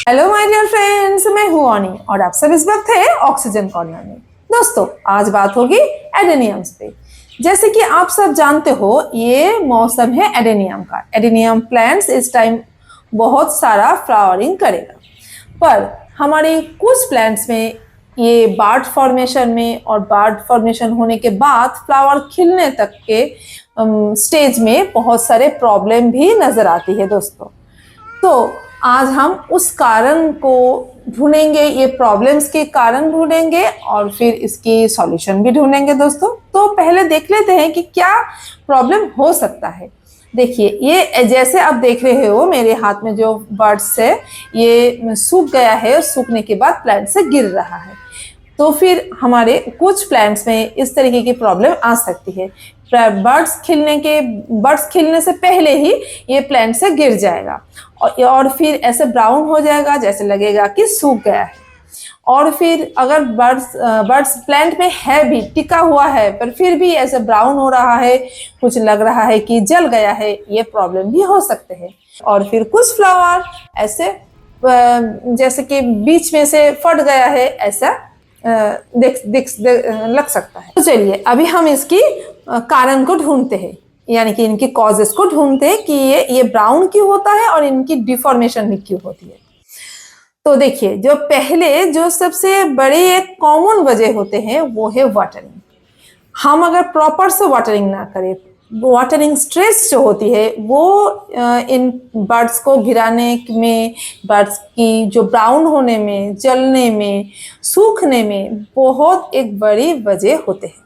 Hello my dear friends, मैं हूं ऑनी और आप सब इस वक्त है ऑक्सीजन कॉर्नर में। दोस्तों, आज बात होगी एडेनियम्स पे। जैसे कि आप सब जानते हो, ये मौसम है एडेनियम का। एडेनियम प्लांट्स इस टाइम बहुत सारा फ्लावरिंग करेगा, पर हमारे कुछ प्लांट्स में ये बर्ड फॉर्मेशन में और बर्ड फॉर्मेशन होने के बाद फ्लावर खिलने तक के स्टेज में बहुत सारे प्रॉब्लम भी नजर आती है दोस्तों। तो आज हम उस कारण को ढूंढेंगे, ये प्रॉब्लम्स के कारण ढूंढेंगे और फिर इसकी सॉल्यूशन भी ढूंढेंगे दोस्तों। तो पहले देख लेते हैं कि क्या प्रॉब्लम हो सकता है। देखिए, ये जैसे आप देख रहे हो मेरे हाथ में जो बर्ड्स है, ये सूख गया है और सूखने के बाद प्लांट से गिर रहा है। तो फिर हमारे कुछ प्लांट्स में इस तरीके की प्रॉब्लम आ सकती है। बर्ड्स खिलने से पहले ही ये प्लांट से गिर जाएगा और फिर ऐसे ब्राउन हो जाएगा, जैसे लगेगा कि सूख गया है। और फिर अगर बर्ड्स प्लांट में है भी, टिका हुआ है, पर फिर भी ऐसे ब्राउन हो रहा है, कुछ लग रहा है कि जल गया है, ये प्रॉब्लम भी हो सकते हैं। और फिर कुछ फ्लावर ऐसे जैसे कि बीच में से फट गया है, ऐसा लग सकता है। तो चलिए अभी हम इसकी कारण को ढूंढते हैं, यानी कि इनकी कॉजेस को ढूंढते हैं कि ये ब्राउन क्यों होता है और इनकी डिफॉर्मेशन भी क्यों होती है। तो देखिए, जो सबसे बड़े एक कॉमन वजह होते हैं वो है वाटरिंग। हम अगर प्रॉपर से वाटरिंग ना करें, वाटरिंग स्ट्रेस जो होती है वो इन बर्ड्स को गिराने में, बर्ड्स की जो ब्राउन होने में, जलने में, सूखने में बहुत एक बड़ी वजह होते हैं।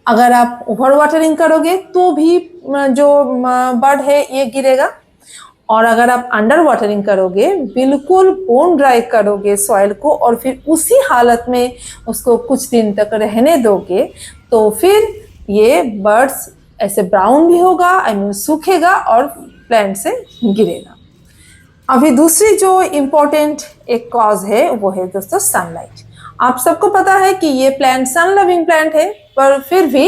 अगर आप ओवर वाटरिंग करोगे तो भी जो बर्ड है ये गिरेगा, और अगर आप अंडर वाटरिंग करोगे, बिल्कुल बोन ड्राई करोगे सॉइल को और फिर उसी हालत में उसको कुछ दिन तक रहने दोगे, तो फिर ये बर्ड्स ऐसे ब्राउन भी होगा, सूखेगा और प्लांट से गिरेगा। अभी दूसरी जो इम्पोर्टेंट एक कॉज है वो है दोस्तों सनलाइट। आप सबको पता है कि ये प्लांट सन लविंग प्लांट है, पर फिर भी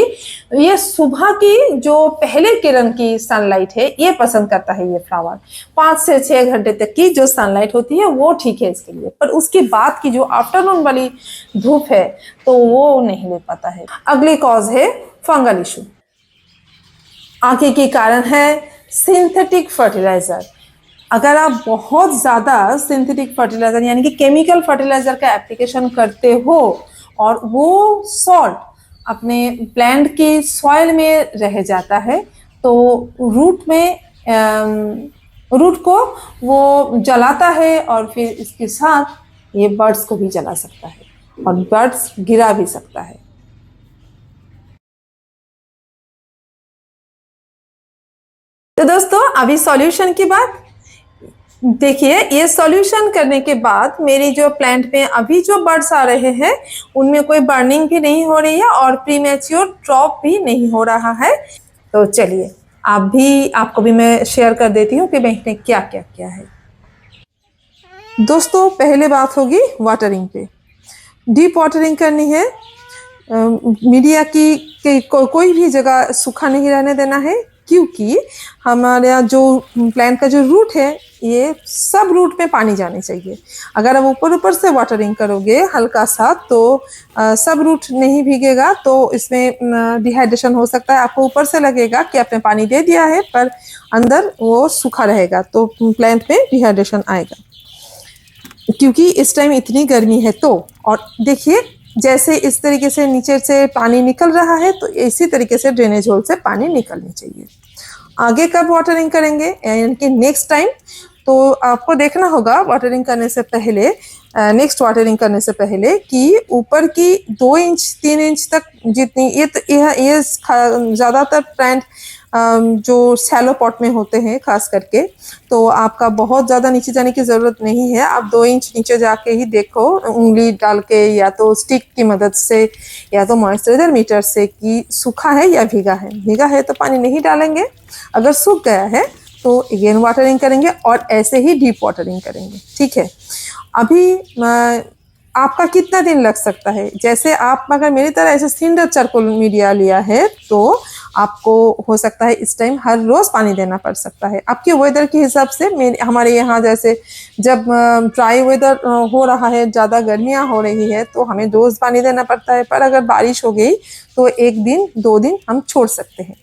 ये सुबह की जो पहले किरण की सनलाइट है ये पसंद करता है। ये फ्लावर 5 से 6 घंटे तक की जो सनलाइट होती है वो ठीक है इसके लिए, पर उसके बाद की जो आफ्टरनून वाली धूप है तो वो नहीं ले पाता है। अगली कॉज है फंगल इशू। आगे के कारण है सिंथेटिक फर्टिलाइजर। अगर आप बहुत ज़्यादा सिंथेटिक फर्टिलाइजर यानी कि केमिकल फर्टिलाइजर का एप्लीकेशन करते हो और वो सॉल्ट अपने प्लांट की सॉइल में रह जाता है, तो रूट को वो जलाता है और फिर इसके साथ ये बर्ड्स को भी जला सकता है और बर्ड्स गिरा भी सकता है। तो दोस्तों, अभी सॉल्यूशन की बात देखिए। ये सॉल्यूशन करने के बाद मेरी जो प्लांट में अभी जो बर्ड्स आ रहे हैं उनमें कोई बर्निंग भी नहीं हो रही है और प्रीमेच्योर ड्रॉप भी नहीं हो रहा है। तो चलिए आपको भी मैं शेयर कर देती हूँ कि मैंने क्या क्या किया है। दोस्तों, पहले बात होगी वाटरिंग पे। डीप वाटरिंग करनी है। मीडिया की कोई भी जगह सूखा नहीं रहने देना है, क्योंकि हमारा जो प्लांट का जो रूट है ये सब रूट में पानी जाने चाहिए। अगर आप ऊपर से वाटरिंग करोगे हल्का सा तो सब रूट नहीं भीगेगा, तो इसमें डिहाइड्रेशन हो सकता है। आपको ऊपर से लगेगा कि आपने पानी दे दिया है, पर अंदर वो सूखा रहेगा, तो प्लांट में डिहाइड्रेशन आएगा, क्योंकि इस टाइम इतनी गर्मी है। तो और देखिए, जैसे इस तरीके से नीचे से पानी निकल रहा है, तो इसी तरीके से ड्रेनेज होल से पानी निकलनी चाहिए। आगे कब वाटरिंग करेंगे, यानी कि नेक्स्ट टाइम, तो आपको देखना होगा वाटरिंग करने से पहले, नेक्स्ट वाटरिंग करने से पहले, कि ऊपर की 2 इंच 3 इंच तक जितनी ये ज़्यादातर प्लांट जो सैलो पॉट में होते हैं खास करके, तो आपका बहुत ज़्यादा नीचे जाने की ज़रूरत नहीं है। आप 2 इंच नीचे जाके ही देखो, उंगली डाल के या तो स्टिक की मदद से या तो मॉइस्चराइजर मीटर से, कि सूखा है या भीगा है। भीगा है तो पानी नहीं डालेंगे, अगर सूख गया है तो अगेन वाटरिंग करेंगे और ऐसे ही डीप वाटरिंग करेंगे। ठीक है। अभी आपका कितना दिन लग सकता है, जैसे आप अगर मेरी तरह ऐसे सिंडर चारकोल मीडिया लिया है तो आपको हो सकता है इस टाइम हर रोज पानी देना पड़ सकता है आपके वेदर के हिसाब से। हमारे यहाँ जैसे जब ड्राई वेदर हो रहा है, ज़्यादा गर्मियाँ हो रही है, तो हमें रोज पानी देना पड़ता है। पर अगर बारिश हो गई तो 1 दिन 2 दिन हम छोड़ सकते हैं।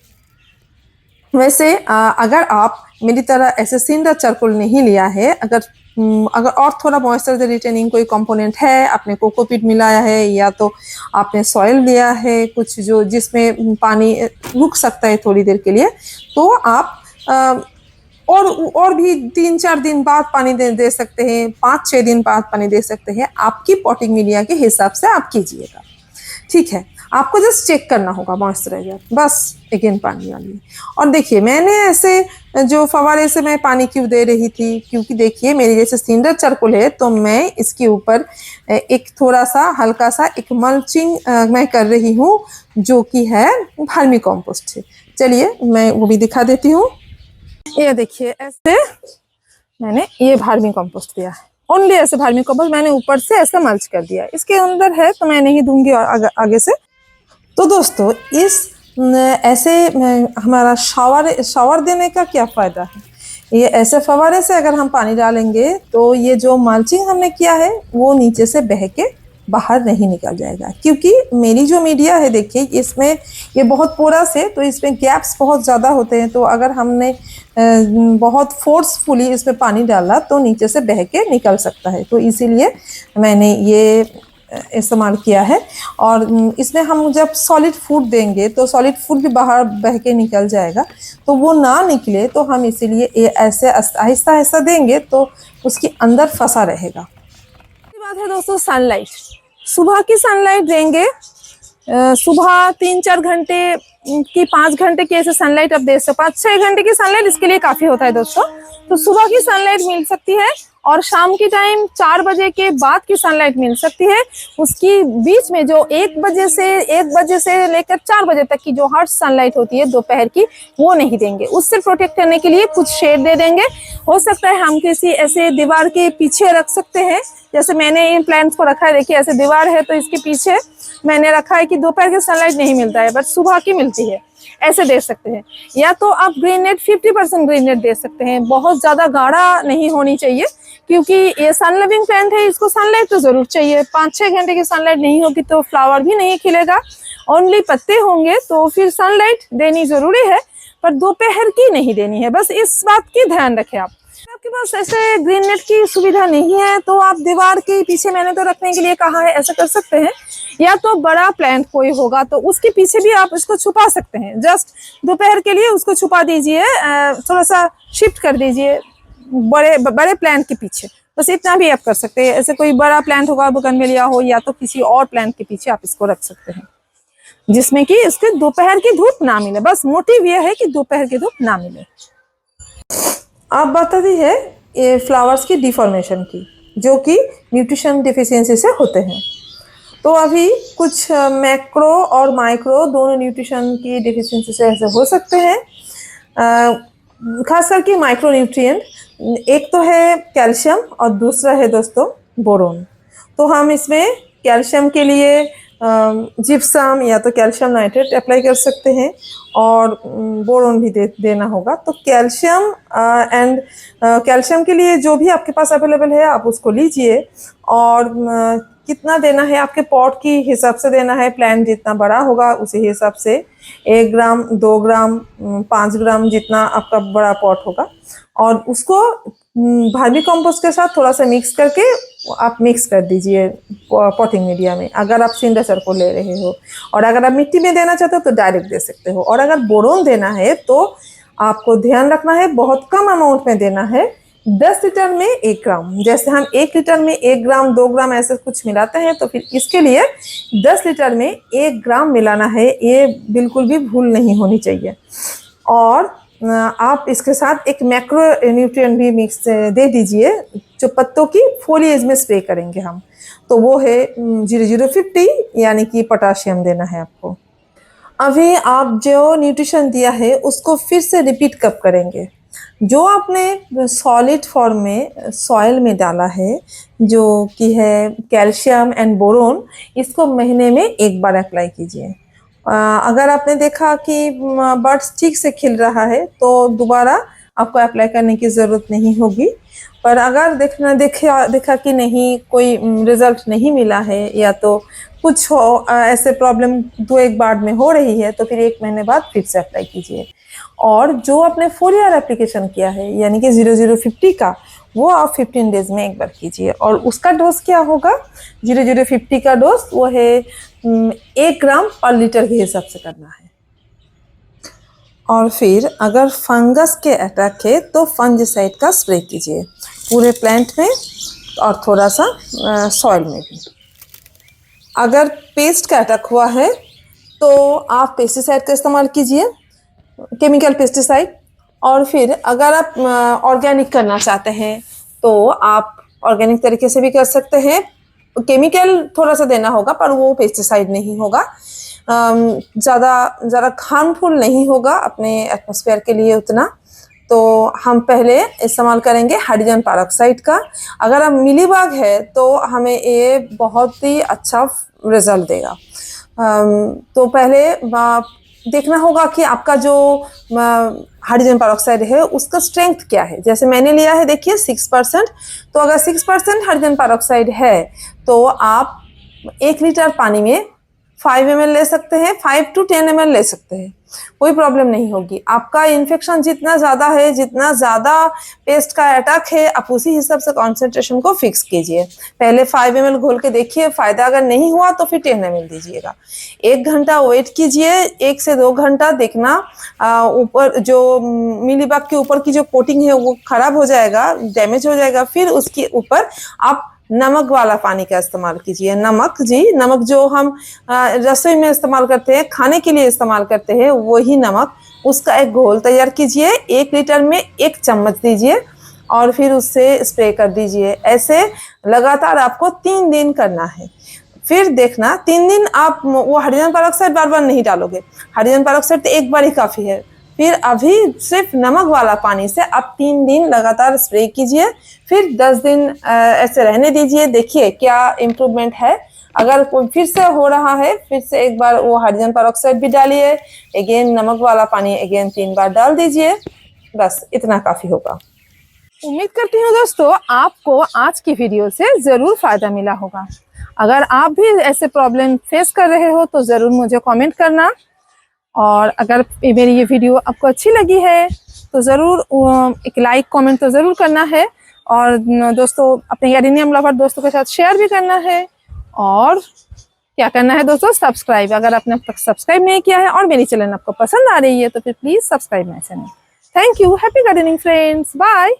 वैसे अगर आप मेरी तरह ऐसे सिंडर चारकोल नहीं लिया है, अगर और थोड़ा मॉइस्चर रिटेनिंग कोई कंपोनेंट है, आपने कोकोपीट मिलाया है या तो आपने सॉइल लिया है कुछ जो जिसमें पानी रुक सकता है थोड़ी देर के लिए, तो आप और भी 3-4 दिन बाद पानी दे सकते हैं, 5-6 दिन बाद पानी दे सकते हैं। आपकी पॉटिंग मीडिया के हिसाब से आप कीजिएगा, ठीक है। आपको जस्ट चेक करना होगा मॉइस्चराइजर, बस अगेन पानी वाली। और देखिए मैंने ऐसे जो फवारे से मैं पानी क्यों दे रही थी, क्योंकि देखिए मेरी जैसे सिंडर चारकोल है तो मैं इसके ऊपर एक थोड़ा सा हल्का सा एक मल्चिंग मैं कर रही हूँ जो कि है वर्मी कंपोस्ट है। चलिए मैं वो भी दिखा देती हूँ। ये देखिए ऐसे मैंने ये वर्मी कंपोस्ट दिया है, ओनली ऐसे वर्मी कंपोस्ट मैंने ऊपर से ऐसे मल्च कर दिया है। इसके अंदर है तो मैं नहीं दूंगी और आगे से। तो दोस्तों इस ऐसे हमारा शावर देने का क्या फ़ायदा है। ये ऐसे फवारे से अगर हम पानी डालेंगे तो ये जो मल्चिंग हमने किया है वो नीचे से बह के बाहर नहीं निकल जाएगा, क्योंकि मेरी जो मीडिया है देखिए इसमें ये बहुत पोरस है तो इसमें गैप्स बहुत ज़्यादा होते हैं। तो अगर हमने बहुत फोर्सफुली इसमें पानी डाला तो नीचे से बह के निकल सकता है। तो इसीलिए मैंने ये इस्तेमाल किया है। और इसमें हम जब सॉलिड फूड देंगे तो सॉलिड फूड भी बाहर बह के निकल जाएगा, तो वो ना निकले तो हम इसीलिए ये ऐसे आहिस्ता आहिस्ता देंगे तो उसके अंदर फंसा रहेगा। बात है दोस्तों सनलाइट, सुबह की सनलाइट देंगे। सुबह 3-4 घंटे की 5 घंटे की ऐसे सनलाइट आप दे सकते, 5-6 घंटे की सनलाइट इसके लिए काफी होता है दोस्तों। तो सुबह की सनलाइट मिल सकती है और शाम की टाइम 4 बजे के बाद की सनलाइट मिल सकती है। उसकी बीच में जो 1 बजे से लेकर 4 बजे तक की जो हर सनलाइट होती है दोपहर की, वो नहीं देंगे। उससे प्रोटेक्ट करने के लिए कुछ शेड दे देंगे। हो सकता है हम किसी ऐसे दीवार के पीछे रख सकते हैं, जैसे मैंने इन प्लांट्स को रखा है। देखिए ऐसे दीवार है तो इसके पीछे मैंने रखा है कि दोपहर की सनलाइट नहीं मिलता है बट सुबह की मिलती है, ऐसे दे सकते हैं। या तो आप ग्रीन नेट 50% ग्रीन नेट दे सकते हैं, बहुत ज्यादा गाढ़ा नहीं होनी चाहिए क्योंकि ये सन लिविंग प्लांट है, इसको सनलाइट तो जरूर चाहिए। 5-6 घंटे की सनलाइट नहीं होगी तो फ्लावर भी नहीं खिलेगा, ओनली पत्ते होंगे। तो फिर सनलाइट देनी जरूरी है पर दोपहर की नहीं देनी है, बस इस बात की ध्यान रखें आप। आपके पास ऐसे ग्रीन नेट की सुविधा नहीं है तो आप दीवार के पीछे, मैंने तो रखने के लिए कहा है, ऐसा कर सकते हैं। या तो बड़ा प्लांट कोई होगा तो उसके पीछे भी आप इसको छुपा सकते हैं, जस्ट दोपहर के लिए उसको छुपा दीजिए, थोड़ा सा शिफ्ट कर दीजिए बड़े प्लांट के पीछे, बस इतना भी आप कर सकते हैं। ऐसे कोई बड़ा प्लांट होगा बोगनवेलिया हो या तो किसी और प्लांट के पीछे आप इसको रख सकते हैं जिसमें कि इसके दोपहर की धूप ना मिले। बस मोटिव यह है कि दोपहर की धूप ना मिले। अब बात आती है ये फ्लावर्स की डिफॉर्मेशन की, जो कि न्यूट्रिशन डिफिशियंसी से होते हैं। तो अभी कुछ मैक्रो और माइक्रो दोनों न्यूट्रिशन की डिफिशियंसी से ऐसे हो सकते हैं, खास करके माइक्रो न्यूट्रिएंट। एक तो है कैल्शियम और दूसरा है दोस्तों बोरोन। तो हम इसमें कैल्शियम के लिए जिप्सम या तो कैल्शियम नाइट्रेट अप्लाई कर सकते हैं और बोरोन भी देना होगा। तो कैल्शियम कैल्शियम के लिए जो भी आपके पास अवेलेबल है आप उसको लीजिए और कितना देना है आपके पॉट की हिसाब से देना है। प्लांट जितना बड़ा होगा उसी हिसाब से 1 ग्राम 2 ग्राम 5 ग्राम जितना आपका बड़ा पॉट होगा, और उसको वर्मी कंपोस्ट के साथ थोड़ा सा मिक्स करके आप मिक्स कर दीजिए पॉटिंग मीडिया में, अगर आप सिंडर चारकोल ले रहे हो। और अगर आप मिट्टी में देना चाहते हो तो डायरेक्ट दे सकते हो। और अगर बोरोन देना है तो आपको ध्यान रखना है बहुत कम अमाउंट में देना है, 10 लीटर में 1 ग्राम। जैसे हम 1 लीटर में 1 ग्राम 2 ग्राम ऐसे कुछ मिलाते हैं, तो फिर इसके लिए 10 लीटर में 1 ग्राम मिलाना है, ये बिल्कुल भी भूल नहीं होनी चाहिए। और आप इसके साथ एक मैक्रो न्यूट्रिएंट भी मिक्स दे दीजिए जो पत्तों की फोलिएज में स्प्रे करेंगे हम, तो वो है 0050 यानी कि पोटाशियम देना है आपको। अभी आप जो न्यूट्रिशन दिया है उसको फिर से रिपीट कब करेंगे। जो आपने सॉलिड फॉर्म में सॉइल में डाला है जो कि है कैल्शियम एंड बोरोन, इसको महीने में 1 बार अप्लाई कीजिए। अगर आपने देखा कि बर्ड्स ठीक से खिल रहा है तो दोबारा आपको अप्लाई करने की ज़रूरत नहीं होगी। पर अगर देखा कि नहीं, कोई रिजल्ट नहीं मिला है या तो कुछ ऐसे प्रॉब्लम 2-1 बार में हो रही है, तो फिर 1 महीने बाद फिर से अप्लाई कीजिए। और जो आपने 4 ईयर एप्लीकेशन किया है यानी कि 0050 का, वो आप 15 डेज में एक बार कीजिए। और उसका डोज क्या होगा? 0050 का डोज वो है 1 ग्राम पर लीटर के हिसाब से करना है। और फिर अगर फंगस के अटैक है तो फंजिसाइड का स्प्रे कीजिए पूरे प्लांट में और थोड़ा सा सॉइल में भी। अगर पेस्ट का अटैक हुआ है तो आप पेस्टिसाइड का इस्तेमाल कीजिए, केमिकल पेस्टिसाइड। और फिर अगर आप ऑर्गेनिक करना चाहते हैं तो आप ऑर्गेनिक तरीके से भी कर सकते हैं। केमिकल थोड़ा सा देना होगा पर वो पेस्टिसाइड नहीं होगा, ज़्यादा हार्मफुल नहीं होगा अपने एटमॉस्फेयर के लिए उतना। तो हम पहले इस्तेमाल करेंगे हाइड्रोजन पेरोक्साइड का। अगर आप मिलीबाग है तो हमें ये बहुत ही अच्छा रिजल्ट देगा। तो पहले देखना होगा कि आपका जो हाइड्रोजन पेरोक्साइड है उसका स्ट्रेंथ क्या है। जैसे मैंने लिया है, देखिए 6%। तो अगर 6% हाइड्रोजन पेरोक्साइड है तो आप 1 लीटर पानी में 5 ml ले सकते हैं, 5 to 10 ml ले सकते हैं, कोई प्रॉब्लम नहीं होगी। आपका इन्फेक्शन जितना ज़्यादा है, जितना ज़्यादा पेस्ट का अटैक है, आप उसी हिसाब से कॉन्सेंट्रेशन को फिक्स कीजिए। पहले 5 ml घोल के देखिए, फ़ायदा अगर नहीं हुआ तो फिर 10 ml दीजिएगा। 1 घंटा वेट कीजिए, 1 से 2 घंटा देखना ऊपर जो मिलीबग के ऊपर की जो कोटिंग है वो खराब हो जाएगा, डैमेज हो जाएगा। फिर उसके ऊपर आप नमक वाला पानी का इस्तेमाल कीजिए। नमक जो हम रसोई में इस्तेमाल करते हैं, खाने के लिए इस्तेमाल करते हैं, वही नमक, उसका एक घोल तैयार कीजिए। 1 लीटर में 1 चम्मच दीजिए और फिर उससे स्प्रे कर दीजिए। ऐसे लगातार आपको 3 दिन करना है। फिर देखना 3 दिन आप वो हाइड्रोजन पेरोक्साइड बार बार नहीं डालोगे, हाइड्रोजन पेरोक्साइड तो एक बार ही काफ़ी है। फिर अभी सिर्फ नमक वाला पानी से आप 3 दिन लगातार स्प्रे कीजिए, फिर 10 दिन ऐसे रहने दीजिए, देखिए क्या इम्प्रूवमेंट है। अगर कोई फिर से हो रहा है, फिर से एक बार वो हाइड्रोजन पेरोक्साइड भी डालिए, अगेन नमक वाला पानी अगेन 3 बार डाल दीजिए, बस इतना काफ़ी होगा। उम्मीद करती हूँ दोस्तों आपको आज की वीडियो से ज़रूर फ़ायदा मिला होगा। अगर आप भी ऐसे प्रॉब्लम फेस कर रहे हो तो ज़रूर मुझे कमेंट करना। और अगर मेरी ये वीडियो आपको अच्छी लगी है तो ज़रूर एक लाइक कमेंट तो ज़रूर करना है। और दोस्तों अपने एडेनियम लवर दोस्तों के साथ शेयर भी करना है। और क्या करना है दोस्तों, सब्सक्राइब, अगर आपने अब तक सब्सक्राइब नहीं किया है और मेरी चैनल आपको पसंद आ रही है तो फिर please subscribe my channel. Thank you. Happy gardening friends, bye.